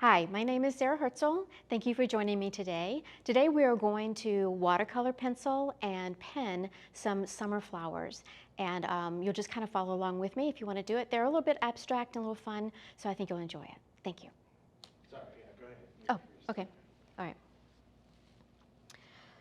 Hi, my name is Sarah Hirtzel. Thank you for joining me today. Today we are going to watercolor pencil and pen some summer flowers. And you'll just kind of follow along with me if you want to do it. They're a little bit abstract and a little fun, so I think you'll enjoy it. Thank you. Sorry, yeah, go ahead. Oh, okay. All right.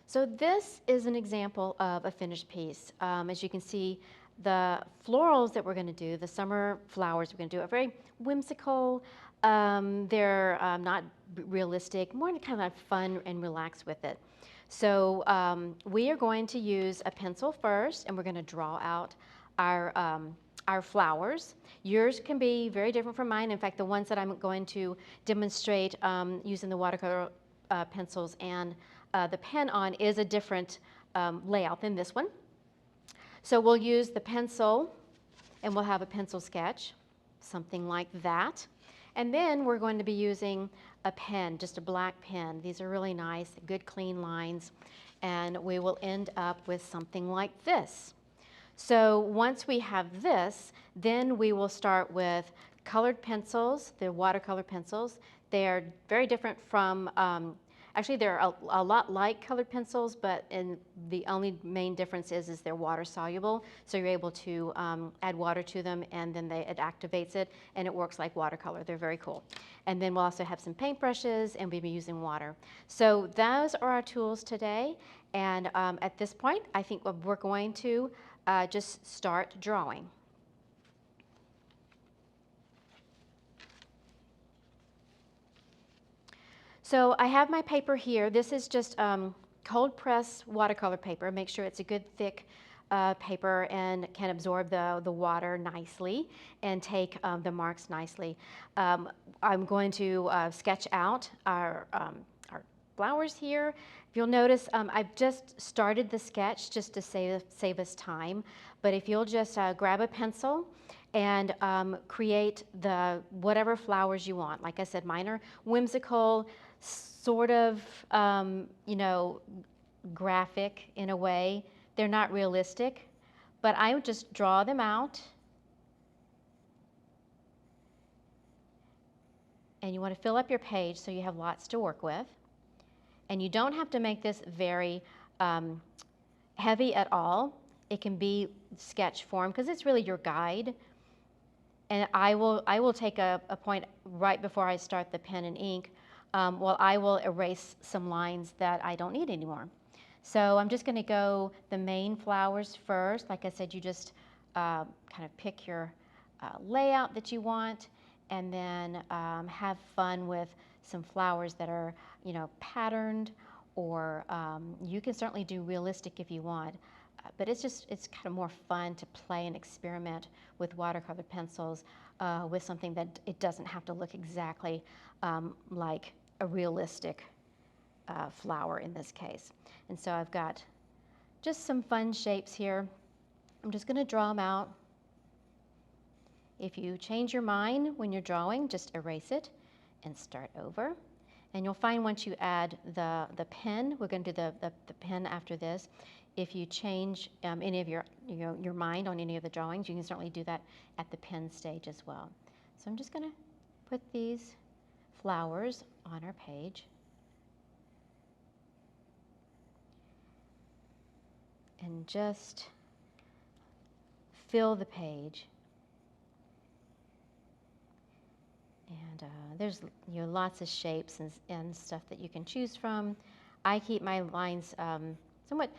So this is an example of a finished piece. As you can see, the florals that we're going to do, the summer flowers we're going to do, are very whimsical. They're not realistic, more to kind of have fun and relax with it. So we are going to use a pencil first, and we're going to draw out our flowers. Yours can be very different from mine. In fact, the ones that I'm going to demonstrate using the watercolor pencils and the pen on is a different layout than this one. So we'll use the pencil and we'll have a pencil sketch, something like that. And then we're going to be using a pen, just a black pen. These are really nice, good clean lines. And we will end up with something like this. So once we have this, then we will start with colored pencils, the watercolor pencils. They are very different from, actually they're a lot like colored pencils, but the only main difference is they're water soluble. So you're able to add water to them and then it activates it and it works like watercolor. They're very cool. And then we'll also have some paintbrushes and we'll be using water. So those are our tools today. And at this point, I think we're going to just start drawing. So I have my paper here. This is just cold press watercolor paper. Make sure it's a good thick paper and can absorb the water nicely and take the marks nicely. I'm going to sketch out our flowers here. If you'll notice, I've just started the sketch just to save us time. But if you'll just grab a pencil and create whatever flowers you want. Like I said, mine are whimsical, sort of, graphic in a way. They're not realistic, but I would just draw them out. And you want to fill up your page so you have lots to work with. And you don't have to make this very heavy at all. It can be sketch form because it's really your guide. And I will take a point right before I start the pen and ink. I will erase some lines that I don't need anymore. So I'm just going to go the main flowers first. Like I said, you just kind of pick your layout that you want, and then have fun with some flowers that are, patterned, or you can certainly do realistic if you want. But it's kind of more fun to play and experiment with watercolor pencils with something that it doesn't have to look exactly like a realistic flower in this case. And so I've got just some fun shapes here. I'm just going to draw them out. If you change your mind when you're drawing, just erase it and start over. And you'll find once you add the pen, we're going to do the pen after this. If you change any of your mind on any of the drawings, you can certainly do that at the pen stage as well. So I'm just going to put these flowers on our page. And just fill the page. And there's lots of shapes and stuff that you can choose from. I keep my lines somewhat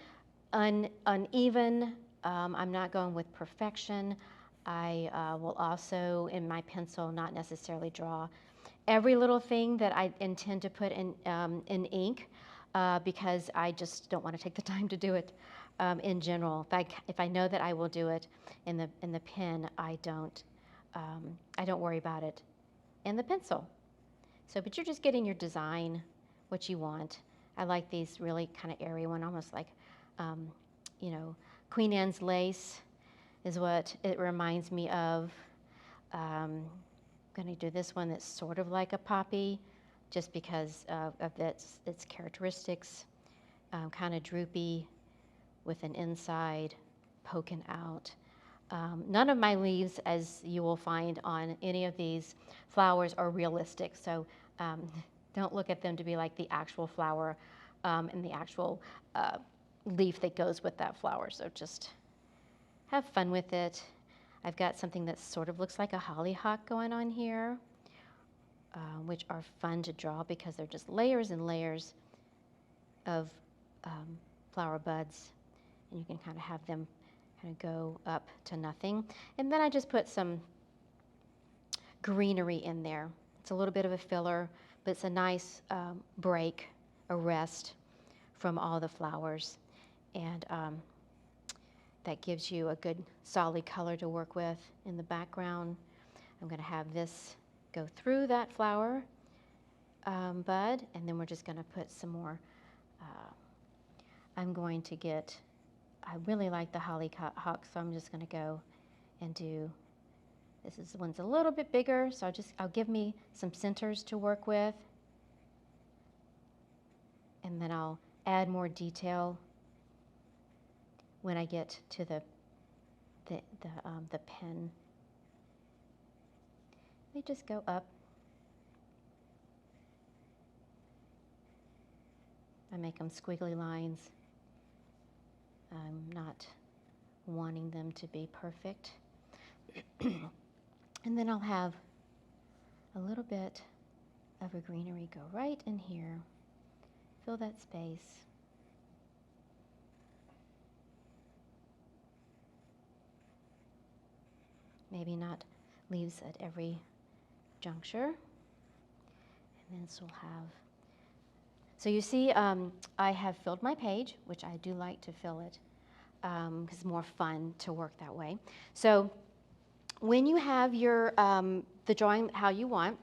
uneven. I'm not going with perfection. I will also, in my pencil, not necessarily draw every little thing that I intend to put in ink because I just don't want to take the time to do it in general. If I know that I will do it in the pen, I don't worry about it in the pencil. So, but you're just getting your design, what you want. I like these really kind of airy one, almost like, Queen Anne's lace is what it reminds me of. I'm going to do this one that's sort of like a poppy, just because of its characteristics, kind of droopy with an inside poking out. None of my leaves, as you will find on any of these flowers, are realistic. So Um, don't look at them to be like the actual flower and the actual leaf that goes with that flower. So just have fun with it. I've got something that sort of looks like a hollyhock going on here, which are fun to draw because they're just layers and layers of flower buds, and you can kind of have them kind of go up to nothing. And then I just put some greenery in there. It's a little bit of a filler, but it's a nice break, a rest from all the flowers. And that gives you a good solid color to work with in the background. I'm going to have this go through that flower bud, and then we're just going to put some more. I'm going to get, I really like the hollyhock, so I'm just going to go and do, this one's a little bit bigger, so I'll give me some centers to work with, and then I'll add more detail when I get to the pen. They just go up. I make them squiggly lines. I'm not wanting them to be perfect. And then I'll have a little bit of a greenery go right in here. Fill that space. Maybe not leaves at every juncture. And then this will have, so you see I have filled my page, which I do like to fill it because it's more fun to work that way. So when you have your the drawing how you want,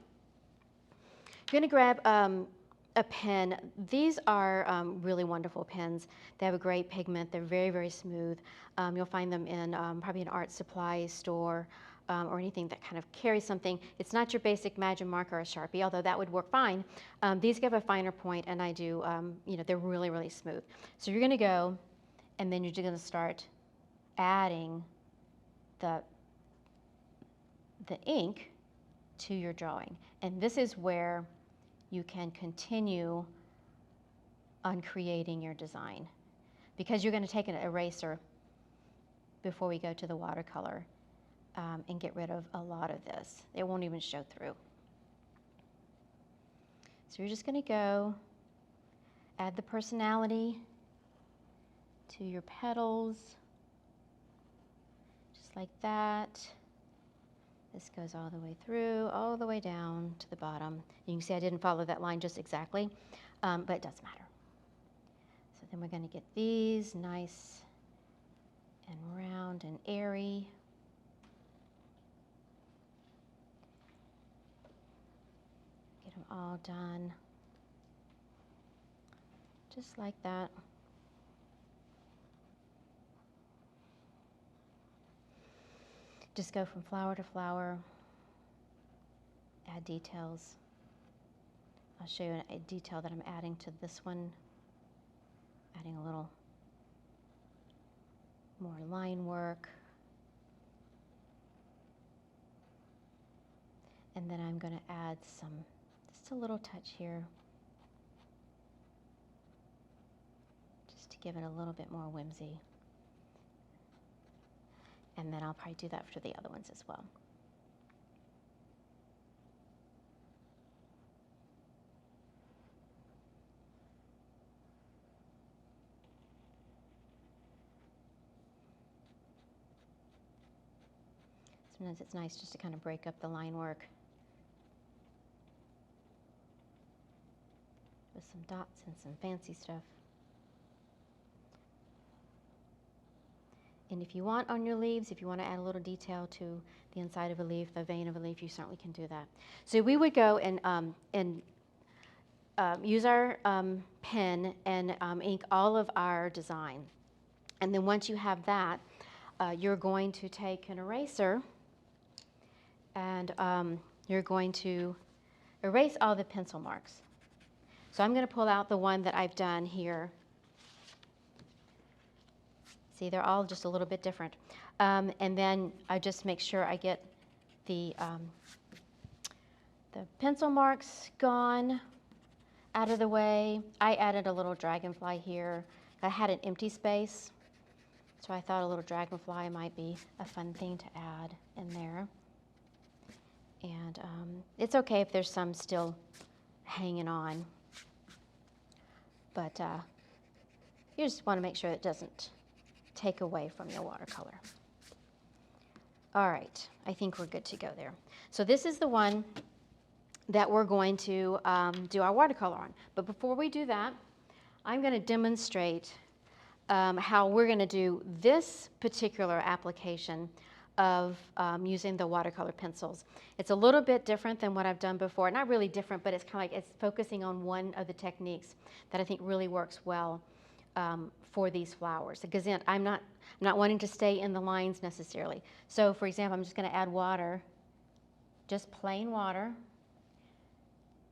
you're going to grab a pen. These are really wonderful pens. They have a great pigment. They're very, very smooth. You'll find them in probably an art supply store or anything that kind of carries something. It's not your basic Magic Marker or Sharpie, although that would work fine. These give a finer point, and I do, they're really, really smooth. So you're going to go, and then you're just going to start adding the ink to your drawing. And this is where you can continue on creating your design, because you're going to take an eraser before we go to the watercolor and get rid of a lot of this. It won't even show through. So you're just going to go add the personality to your petals, just like that. This goes all the way through, all the way down to the bottom. You can see I didn't follow that line just exactly, but it doesn't matter. So then we're going to get these nice and round and airy. Get them all done, just like that. Just go from flower to flower, add details. I'll show you a detail that I'm adding to this one, adding a little more line work. And then I'm going to add just a little touch here, just to give it a little bit more whimsy. And then I'll probably do that for the other ones as well. Sometimes it's nice just to kind of break up the line work with some dots and some fancy stuff. And if you want on your leaves, if you want to add a little detail to the inside of a leaf, the vein of a leaf, you certainly can do that. So we would go and use our pen and ink all of our design. And then once you have that, you're going to take an eraser and you're going to erase all the pencil marks. So I'm going to pull out the one that I've done here. See, they're all just a little bit different. And then I just make sure I get the the pencil marks gone, out of the way. I added a little dragonfly here. I had an empty space, so I thought a little dragonfly might be a fun thing to add in there. And it's okay if there's some still hanging on, but you just want to make sure it doesn't take away from your watercolor. All right, I think we're good to go there. So this is the one that we're going to do our watercolor on. But before we do that, I'm going to demonstrate how we're going to do this particular application of using the watercolor pencils. It's a little bit different than what I've done before. Not really different, but it's kind of like it's focusing on one of the techniques that I think really works well for these flowers. Because again, I'm not wanting to stay in the lines necessarily. So for example, I'm just going to add water, just plain water,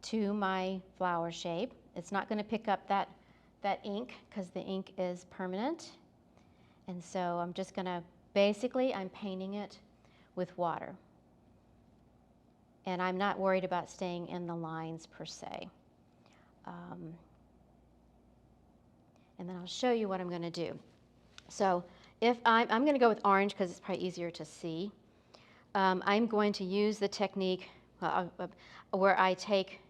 to my flower shape. It's not going to pick up that ink because the ink is permanent. And so I'm just going to, basically I'm painting it with water. And I'm not worried about staying in the lines per se. And then I'll show you what I'm going to do. So if I'm going to go with orange because it's probably easier to see. I'm going to use the technique where I take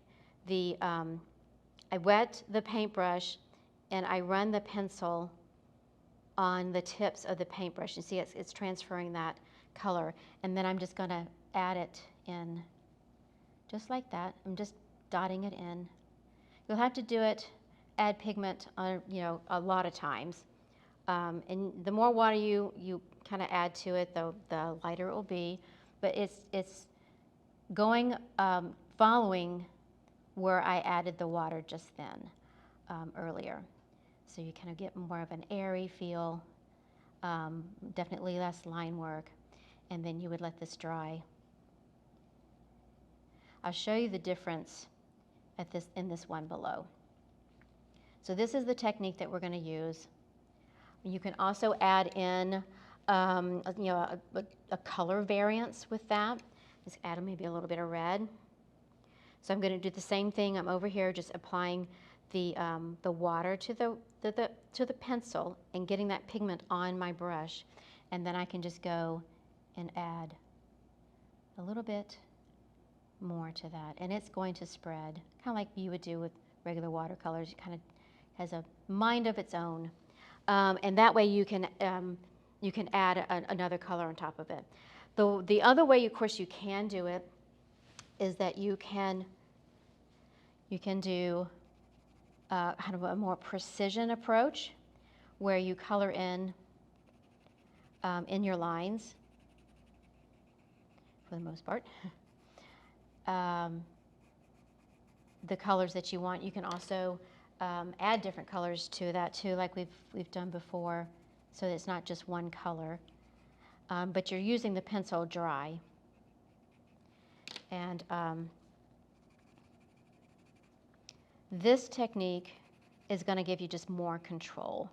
the, I wet the paintbrush and I run the pencil on the tips of the paintbrush. You see it's transferring that color. And then I'm just going to add it in just like that. I'm just dotting it in. You'll have to do it, add pigment, a lot of times. And the more water you kind of add to it, the lighter it will be. But it's going, following where I added the water just then, earlier. So you kind of get more of an airy feel, definitely less line work, and then you would let this dry. I'll show you the difference in this one below. So this is the technique that we're going to use. You can also add in a color variance with that. Just add maybe a little bit of red. So I'm going to do the same thing. I'm over here just applying the water to the pencil and getting that pigment on my brush, and then I can just go and add a little bit more to that, and it's going to spread kind of like you would do with regular watercolors. It kind of has a mind of its own, and that way you can add another color on top of it. The other way, of course, you can do it is that you can do kind of a more precision approach where you color in your lines for the most part. The colors that you want. You can also add different colors to that too, like we've done before, so that it's not just one color. But you're using the pencil dry. And this technique is going to give you just more control.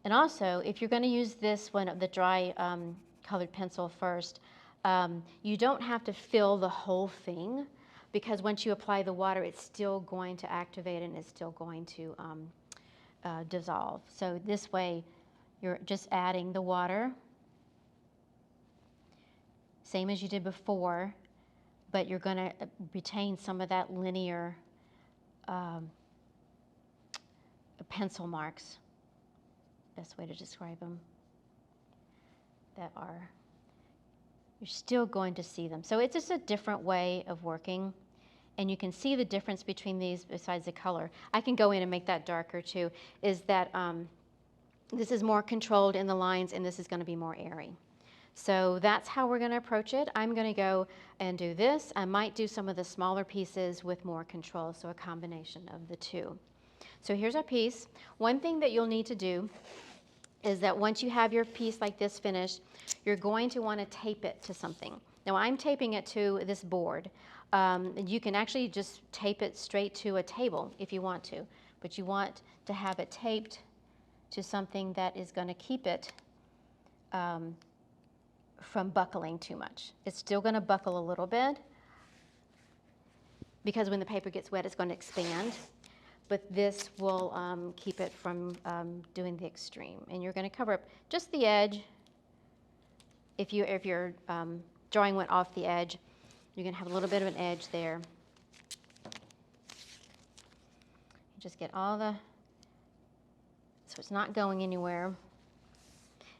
And also, if you're going to use this one, the dry colored pencil first, you don't have to fill the whole thing, because once you apply the water, it's still going to activate and it's still going to dissolve. So this way, you're just adding the water, same as you did before, but you're going to retain some of that linear pencil marks, best way to describe them, that are, you're still going to see them. So it's just a different way of working, and you can see the difference between these besides the color. I can go in and make that darker too, is that this is more controlled in the lines and this is going to be more airy. So that's how we're going to approach it. I'm going to go and do this. I might do some of the smaller pieces with more control, so a combination of the two. So here's our piece. One thing that you'll need to do is that once you have your piece like this finished, you're going to want to tape it to something. Now I'm taping it to this board. You can actually just tape it straight to a table if you want to, but you want to have it taped to something that is going to keep it from buckling too much. It's still going to buckle a little bit, because when the paper gets wet, it's going to expand. But this will keep it from doing the extreme. And you're going to cover up just the edge. If your drawing went off the edge, you're going to have a little bit of an edge there. You just get all the, so it's not going anywhere.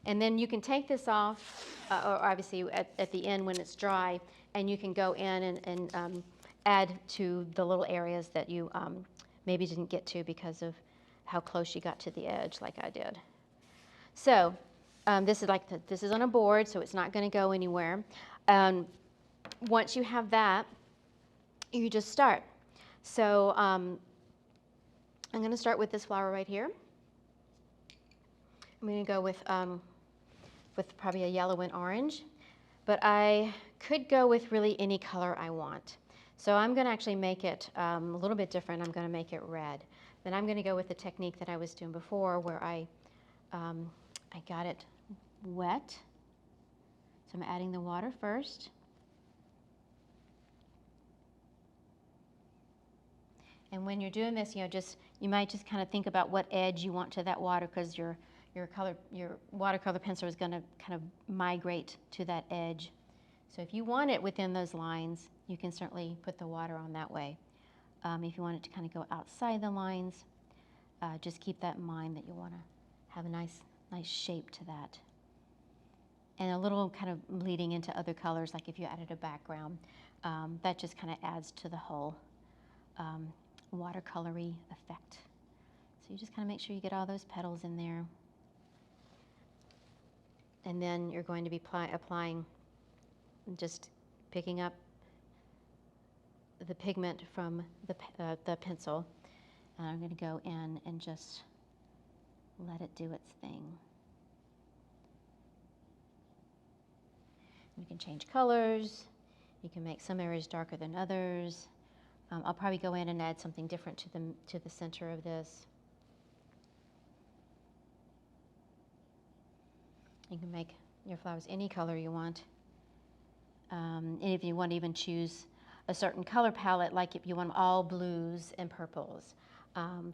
And then you can take this off, or obviously at the end when it's dry, and you can go in and add to the little areas that you maybe didn't get to because of how close you got to the edge, like I did. So this is on a board, so it's not going to go anywhere. Once you have that, you just start. So I'm going to start with this flower right here. I'm going to go with probably a yellow and orange, but I could go with really any color I want. So I'm going to actually make it a little bit different. I'm going to make it red. Then I'm going to go with the technique that I was doing before, where I got it wet. So I'm adding the water first. And when you're doing this, you might just kind of think about what edge you want to that water, because your watercolor pencil is going to kind of migrate to that edge. So if you want it within those lines, you can certainly put the water on that way. If you want it to kind of go outside the lines, just keep that in mind, that you want to have a nice shape to that. And a little kind of bleeding into other colors, like if you added a background, that just kind of adds to the whole watercolory effect. So you just kind of make sure you get all those petals in there. And then you're going to be applying, just picking up the pigment from the pencil. And I'm going to go in and just let it do its thing. You can change colors. You can make some areas darker than others. I'll probably go in and add something different to the center of this. You can make your flowers any color you want. And if you want to even choose a certain color palette, like if you want all blues and purples,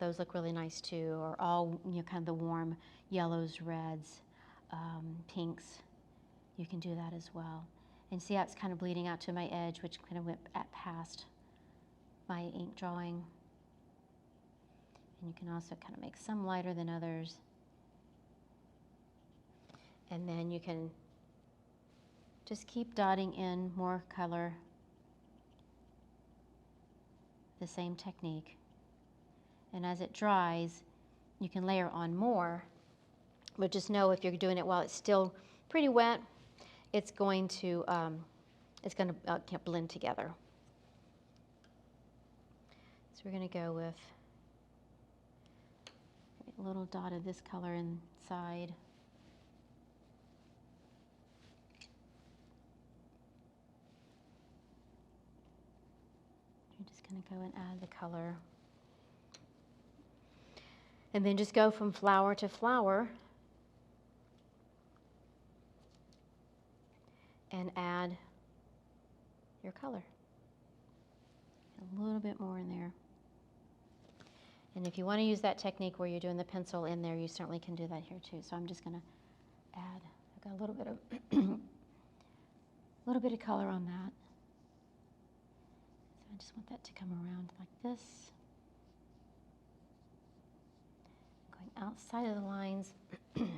those look really nice too, or all kind of the warm yellows, reds, pinks. You can do that as well. And see how it's kind of bleeding out to my edge, which kind of went past my ink drawing. And you can also kind of make some lighter than others. And then you can just keep dotting in more color, the same technique. And as it dries, you can layer on more, but just know if you're doing it while it's still pretty wet, it's going to blend together. So we're going to go with a little dot of this color inside. You're just going to go and add the color. And then just go from flower to flower and add your color. A little bit more in there. And if you want to use that technique where you're doing the pencil in there, you certainly can do that here too. So I'm just going to add, I've got a little bit of color on that. So I just want that to come around like this. Going outside of the lines. And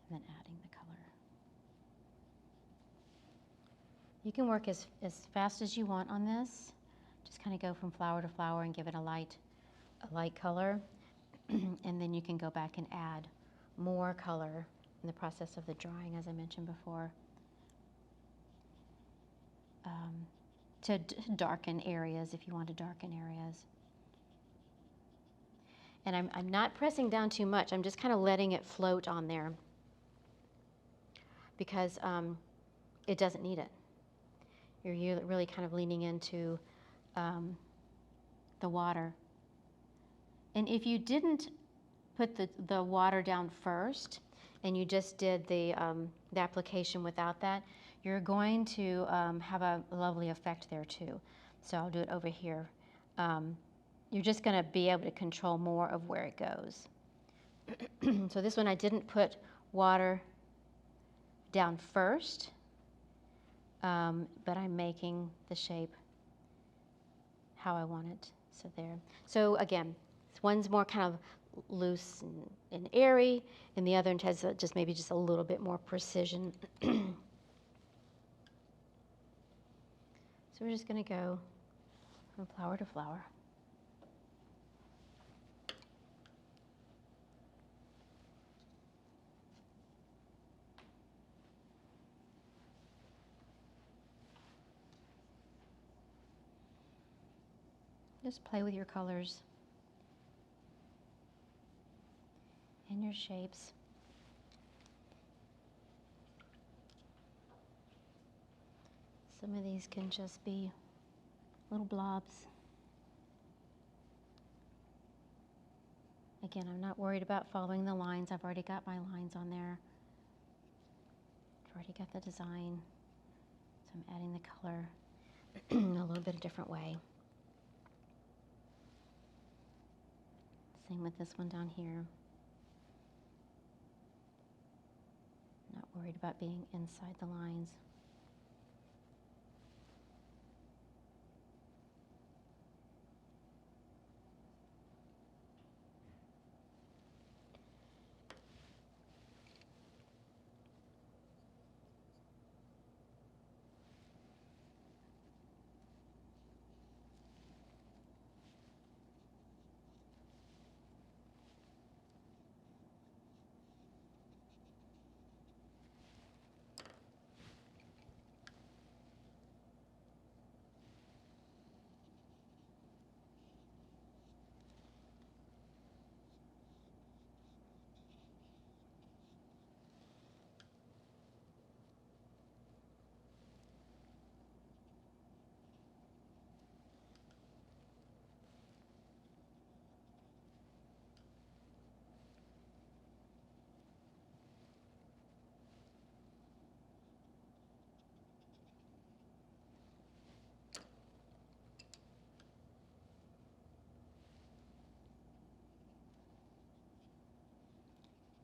then adding the color. You can work as fast as you want on this. Just kind of go from flower to flower and give it a light color. And then you can go back and add more color in the process of the drying, as I mentioned before, to darken areas if you want to darken areas. And I'm not pressing down too much. I'm just kind of letting it float on there, because it doesn't need it. You're really kind of leaning into the water. And if you didn't put the water down first, and you just did the the application without that, you're going to have a lovely effect there too. So I'll do it over here. You're just going to be able to control more of where it goes. So this one I didn't put water down first, but I'm making the shape how I want it. So there. So again, one's more kind of loose and airy, and the other has just maybe just a little bit more precision. So we're just going to go from flower to flower. Just play with your colors and your shapes. Some of these can just be little blobs. Again, I'm not worried about following the lines. I've already got my lines on there. I've already got the design. So I'm adding the color in a little bit of different way. Same with this one down here. Not worried about being inside the lines.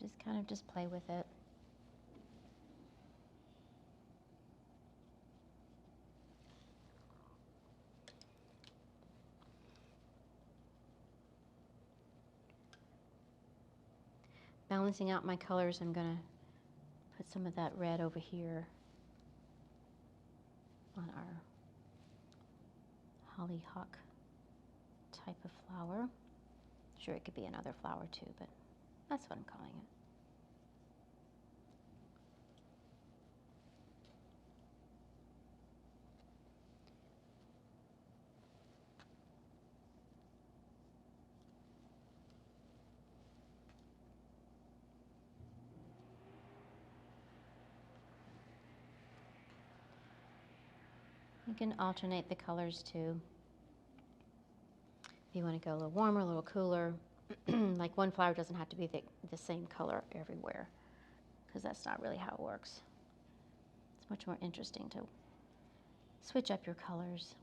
Just kind of just play with it. Balancing out my colors, I'm going to put some of that red over here on our hollyhock type of flower. Sure, it could be another flower too, but that's what I'm calling it. You can alternate the colors too. If you want to go a little warmer, a little cooler. Like one flower doesn't have to be the same color everywhere, because that's not really how it works. It's much more interesting to switch up your colors.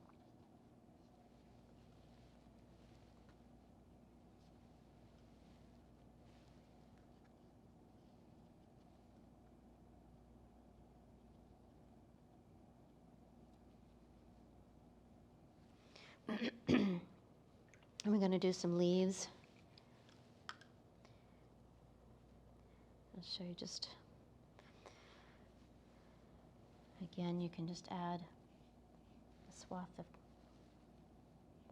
And we're going to do some leaves. I'll show you just, again, you can just add a swath of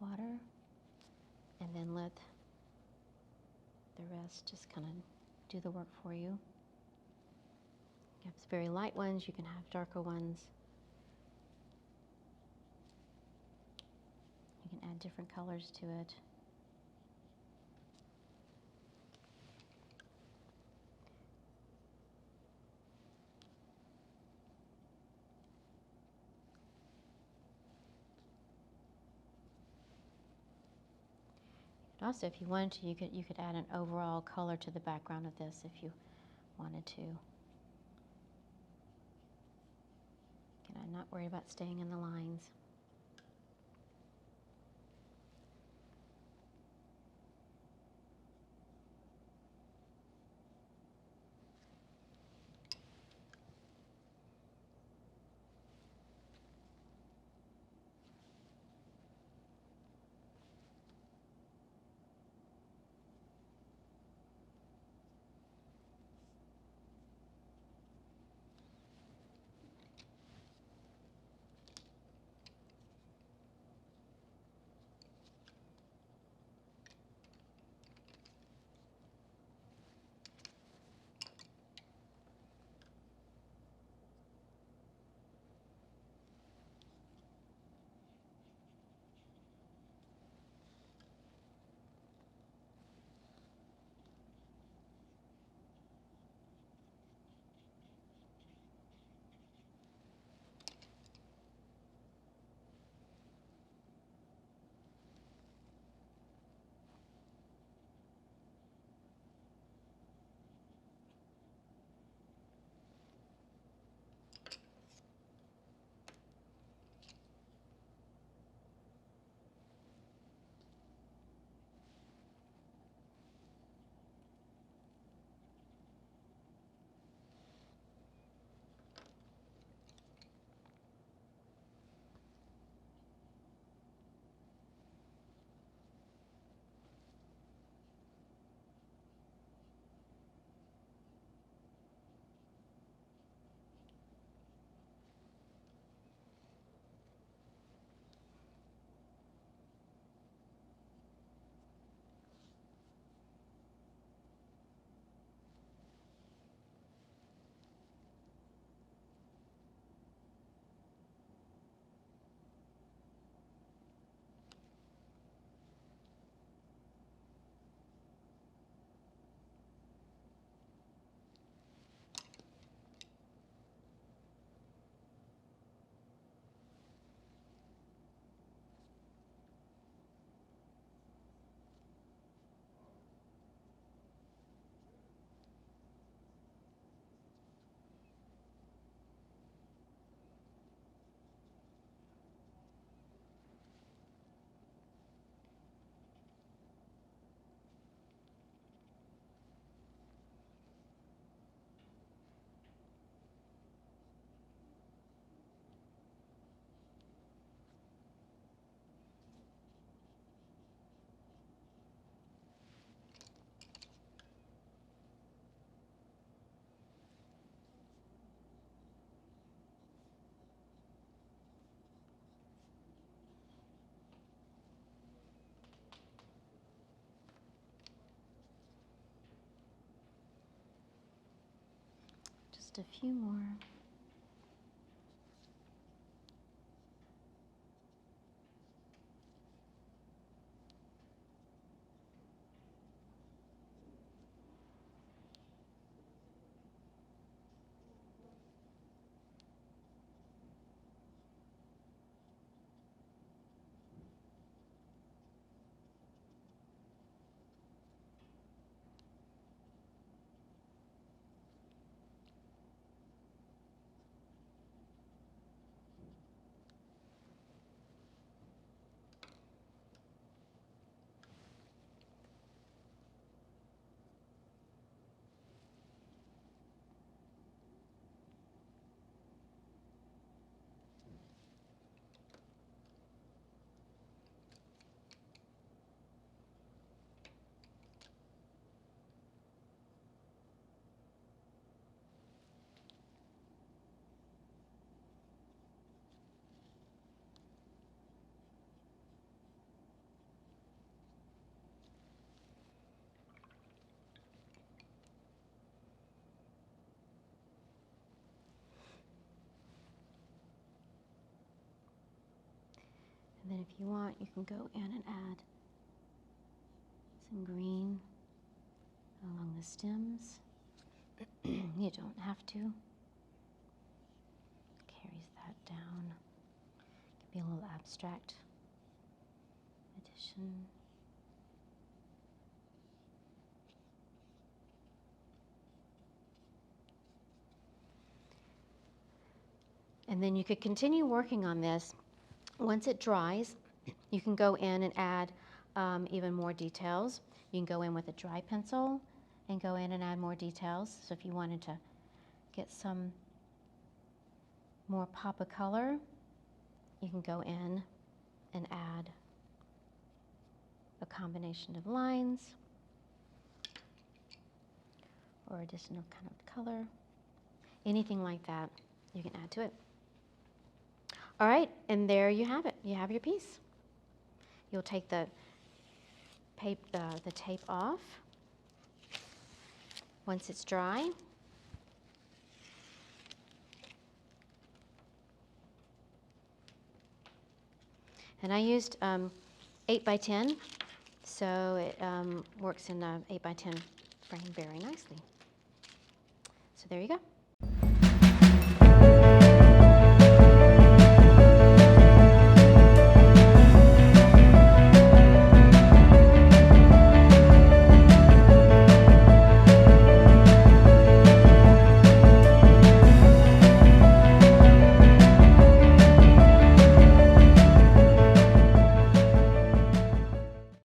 water and then let the rest just kind of do the work for you. You have very light ones, you can have darker ones. You can add different colors to it. Also, if you wanted to, you could add an overall color to the background of this if you wanted to. I'm not worried about staying in the lines. Just a few more. And then if you want, you can go in and add some green along the stems. You don't have to. Carries that down. Could be a little abstract addition. And then you could continue working on this. Once it dries, you can go in and add even more details. You can go in with a dry pencil and go in and add more details. So if you wanted to get some more pop of color, you can go in and add a combination of lines or additional kind of color. Anything like that, you can add to it. All right, and there you have it. You have your piece. You'll take the tape off once it's dry. And I used 8 by 10, so it works in a 8 by 10 frame very nicely. So there you go.